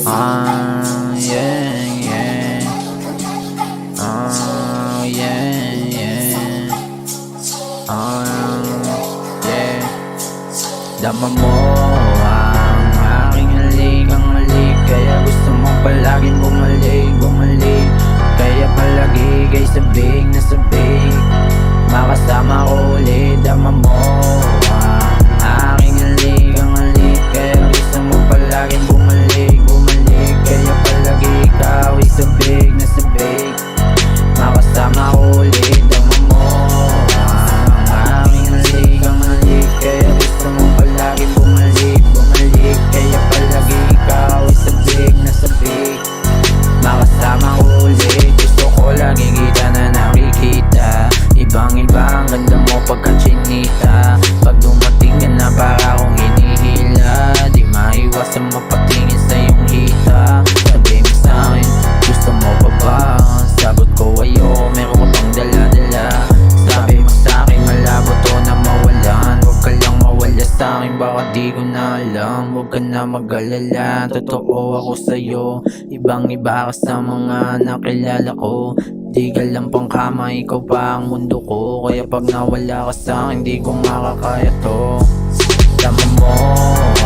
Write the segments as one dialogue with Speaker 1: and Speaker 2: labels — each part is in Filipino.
Speaker 1: Yeah, yeah. Yeah, yeah. Yeah. Dama mo ang aking halik, ang halik. Kaya gusto mo palaging bumalik, bumalik. Kaya palagi kay sabik na sabik, makasama ko ulit. Dama mo ang aking halik, ang halik. Kaya gusto mo palaging bumalik, bumalik. Kaya palagi ikaw ay sabik na sabik, makasama ko ulit. Dama mo ang aking halik, ang halik. Kaya gusto mo palaging bumalik, bumalik. Kaya palagi ikaw ay sabik na sabik, makasama ko ulit. Gusto ko lagi kita na nakikita, ibang iba ang ganda mo pagka-chinita. Pag dumating ka na para akong hinihila, di maiwasan mapatingin sa iyong hita. Sabi mo sa'kin, gusto mo pa ba? Sagot ko ayoko, meron ka pang dala-dala. Sabi mo sa'kin, malabo to na mawalan. Huwag ka lang mawala sa'kin, baka di ko na alam. Huwag ka na mag-alala, totoo ako sa'yo. Ibang iba ka sa mga nakilala ko. Di ka lang pang kama, ikaw pa ang mundo ko. Kaya pag nawala ka sa'kin, di ko makakaya to. Dama mo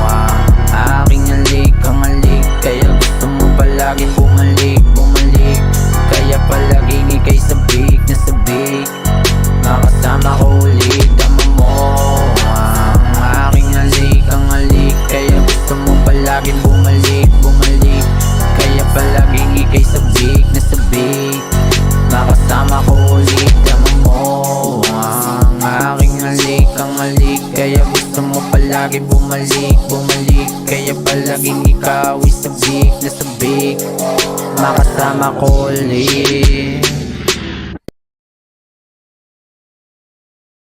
Speaker 1: ang aking halik, ang halik. Kaya gusto mo palaging bumalik, bumalik. Kaya palaging ika'y sabik na sabik, makasama ko ulit. Dama mo ang aking halik, ang halik. Kaya gusto mo palaging bumalik, bumalik. Kaya palaging ika'y sabik na sabik, makasama ko ulit. Dama mo ang aking halik, ang halik. Kaya gusto mo palagi bumalik, bumalik. Kaya palaging ikaw ay sabik na sabik, makasama ko ulit.